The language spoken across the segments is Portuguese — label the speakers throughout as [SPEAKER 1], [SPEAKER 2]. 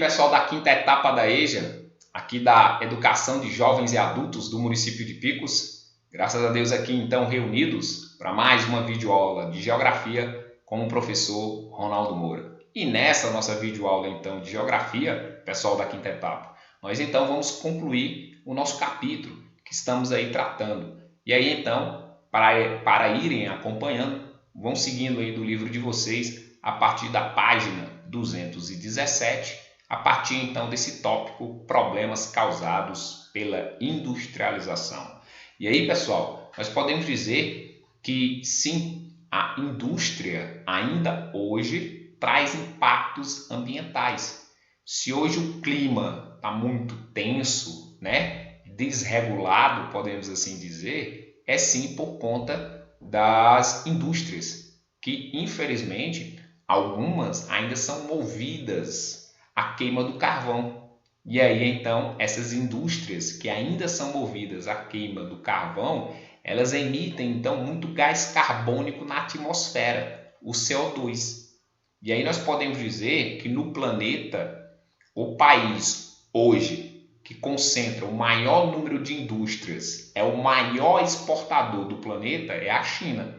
[SPEAKER 1] pessoal da quinta etapa da EJA, aqui da Educação de Jovens e Adultos do município de Picos. Graças a Deus aqui então reunidos para mais uma videoaula de Geografia com o professor Ronaldo Moura. E nessa nossa videoaula então de Geografia, pessoal da quinta etapa, nós então vamos concluir o nosso capítulo que estamos aí tratando. E aí então, para irem acompanhando, vão seguindo aí do livro de vocês a partir da página 217, a partir então desse tópico problemas causados pela industrialização. E aí, pessoal, nós podemos dizer que sim, a indústria ainda hoje traz impactos ambientais. Se hoje o clima está muito tenso, né, desregulado, podemos assim dizer, é sim por conta das indústrias, que infelizmente algumas ainda são movidas à queima do carvão. E aí então essas indústrias que ainda são movidas à queima do carvão, elas emitem então muito gás carbônico na atmosfera, o CO2. E aí nós podemos dizer que no planeta, o país hoje que concentra o maior número de indústrias, é o maior exportador do planeta, é a China.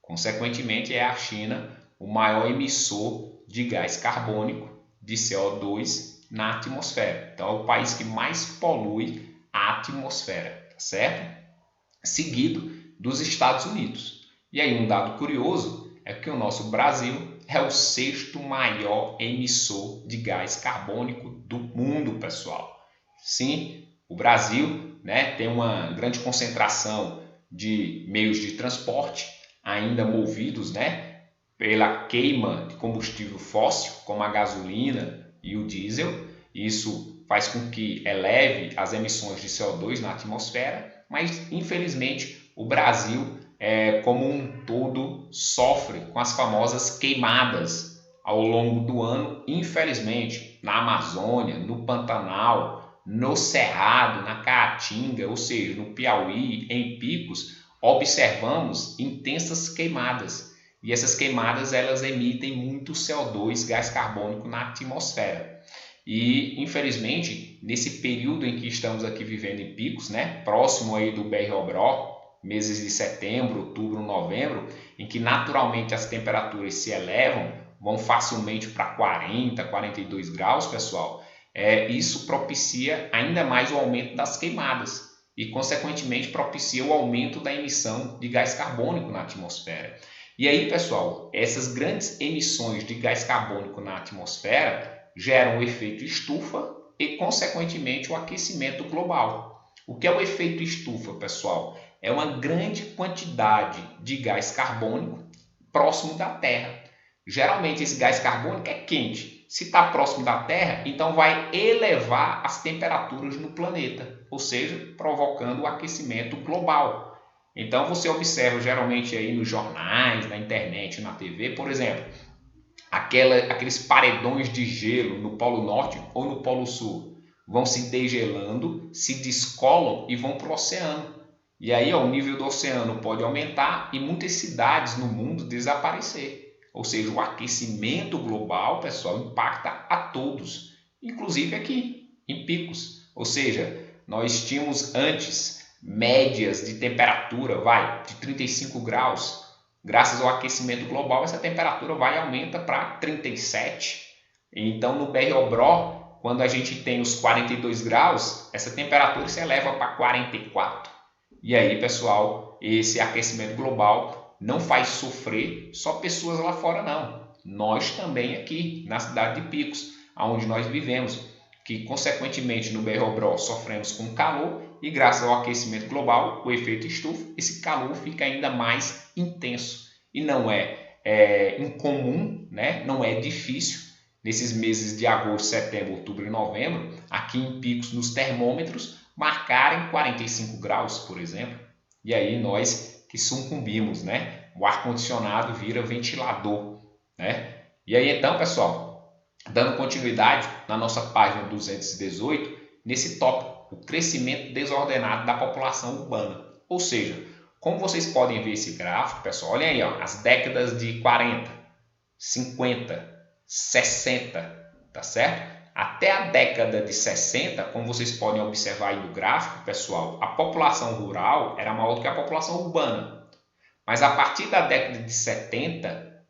[SPEAKER 1] Consequentemente, é a China o maior emissor de gás carbônico, de CO2, na atmosfera. Então, é o país que mais polui a atmosfera, tá certo? Seguido dos Estados Unidos. E aí, um dado curioso é que o nosso Brasil é o sexto maior emissor de gás carbônico do mundo, pessoal. Sim, o Brasil, né, tem uma grande concentração de meios de transporte ainda movidos, né, pela queima de combustível fóssil, como a gasolina e o diesel. Isso faz com que eleve as emissões de CO2 na atmosfera, mas infelizmente o Brasil, como um todo, sofre com as famosas queimadas ao longo do ano, infelizmente, na Amazônia, no Pantanal, no Cerrado, na Caatinga, ou seja, no Piauí, em Picos, observamos intensas queimadas. E essas queimadas elas emitem muito CO2, gás carbônico, na atmosfera. E, infelizmente, nesse período em que estamos aqui vivendo em Picos, né, próximo aí do BR-Obró, meses de setembro, outubro, novembro, em que naturalmente as temperaturas se elevam, vão facilmente para 40, 42 graus, pessoal, isso propicia ainda mais o aumento das queimadas e, consequentemente, propicia o aumento da emissão de gás carbônico na atmosfera. E aí, pessoal, essas grandes emissões de gás carbônico na atmosfera geram o efeito estufa e, consequentemente, o aquecimento global. O que é o efeito estufa, pessoal? É uma grande quantidade de gás carbônico próximo da Terra. Geralmente, esse gás carbônico é quente. Se está próximo da Terra, então vai elevar as temperaturas no planeta, ou seja, provocando o aquecimento global. Então, você observa geralmente aí nos jornais, na internet, na TV, por exemplo, aqueles paredões de gelo no Polo Norte ou no Polo Sul vão se degelando, se descolam e vão para o oceano. E aí o nível do oceano pode aumentar e muitas cidades no mundo desaparecer. Ou seja, o aquecimento global, pessoal, impacta a todos, inclusive aqui em Picos. Ou seja, nós tínhamos antes médias de temperatura, de 35 graus. Graças ao aquecimento global, essa temperatura aumenta para 37. Então, no BR-Obró, quando a gente tem os 42 graus, essa temperatura se eleva para 44. E aí, pessoal, esse aquecimento global não faz sofrer só pessoas lá fora, não. Nós também aqui, na cidade de Picos, onde nós vivemos, que consequentemente no BR-Obró sofremos com calor e graças ao aquecimento global, o efeito estufa, esse calor fica ainda mais intenso. E não é incomum, né? Não é difícil, nesses meses de agosto, setembro, outubro e novembro, aqui em Picos, nos termômetros, marcarem 45 graus, por exemplo. E aí nós que sucumbimos, né? O ar-condicionado vira ventilador, né? E aí então, pessoal, dando continuidade na nossa página 218, nesse tópico, o crescimento desordenado da população urbana. Ou seja, como vocês podem ver esse gráfico, pessoal, olhem aí, ó, as décadas de 40, 50, 60, tá certo? Até a década de 60, como vocês podem observar aí no gráfico, pessoal, a população rural era maior do que a população urbana. Mas a partir da década de 70,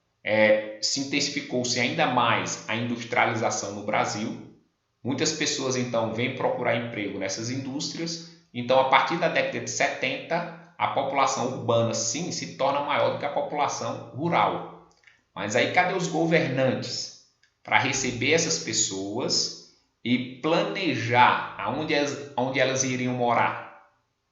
[SPEAKER 1] se intensificou-se ainda mais a industrialização no Brasil. Muitas pessoas, então, vêm procurar emprego nessas indústrias. Então, a partir da década de 70, a população urbana, sim, se torna maior do que a população rural. Mas aí, cadê os governantes para receber essas pessoas e planejar onde elas iriam morar?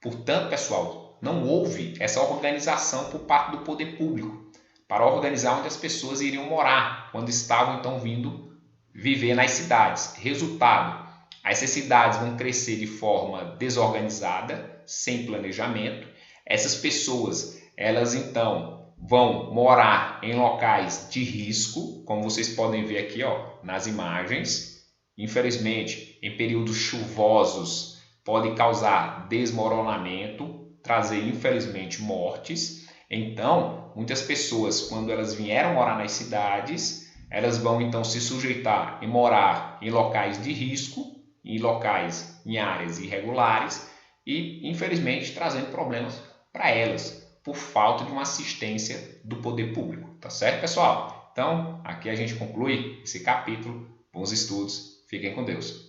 [SPEAKER 1] Portanto, pessoal, não houve essa organização por parte do poder público para organizar onde as pessoas iriam morar quando estavam, então, vindo viver nas cidades. Resultado, essas cidades vão crescer de forma desorganizada, sem planejamento. Essas pessoas, elas, então, vão morar em locais de risco, como vocês podem ver aqui, nas imagens. Infelizmente, em períodos chuvosos, pode causar desmoronamento, trazer, infelizmente, mortes. Então, muitas pessoas, quando elas vieram morar nas cidades, elas vão, então, se sujeitar e morar em locais de risco, em áreas irregulares e, infelizmente, trazendo problemas para elas, por falta de uma assistência do poder público. Tá certo, pessoal? Então, aqui a gente conclui esse capítulo. Bons estudos. Fiquem com Deus.